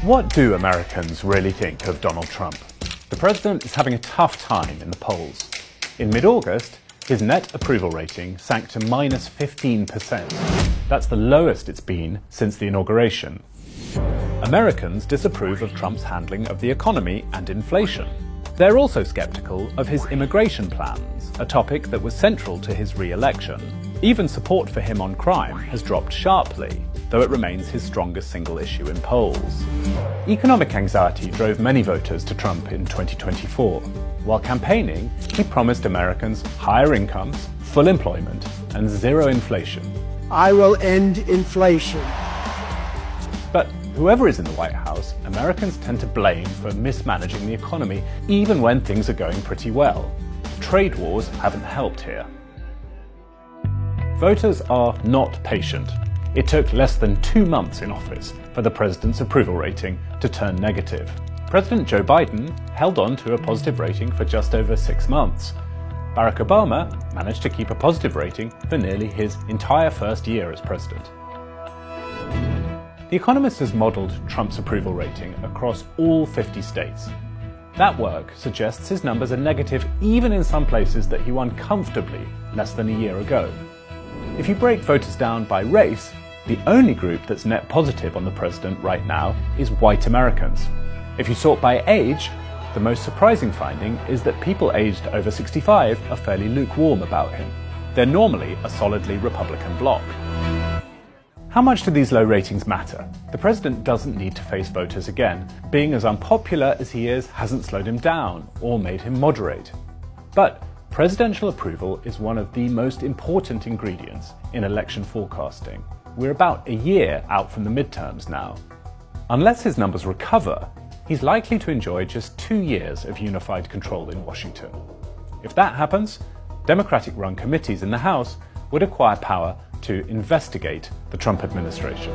What do Americans really think of Donald Trump? The president is having a tough time in the polls. In mid-August, his net approval rating sank to minus 15%. That's the lowest it's been since the inauguration. Americans disapprove of Trump's handling of the economy and inflation. They're also skeptical of his immigration plans, a topic that was central to his re-election. Even support for him on crime has dropped sharply, though it remains his strongest single issue in polls. Economic anxiety drove many voters to Trump in 2024. While campaigning, he promised Americans higher incomes, full employment, and zero inflation. I will end inflation. But whoever is in the White House, Americans tend to blame for mismanaging the economy, even when things are going pretty well. Trade wars haven't helped here. Voters are not patient. It took less than 2 months in office for the president's approval rating to turn negative. President Joe Biden held on to a positive rating for just over 6 months. Barack Obama managed to keep a positive rating for nearly his entire first year as president. The Economist has modelled Trump's approval rating across all 50 states. That work suggests his numbers are negative even in some places that he won comfortably less than a year ago. If you break voters down by race, the only group that's net positive on the president right now is white Americans. If you sort by age, the most surprising finding is that people aged over 65 are fairly lukewarm about him. They're normally a solidly Republican bloc. How much do these low ratings matter? The president doesn't need to face voters again. Being as unpopular as he is hasn't slowed him down or made him moderate. But presidential approval is one of the most important ingredients in election forecasting. We're about a year out from the midterms now. Unless his numbers recover, he's likely to enjoy just 2 years of unified control in Washington. If that happens, Democratic-run committees in the House would acquire power to investigate the Trump administration.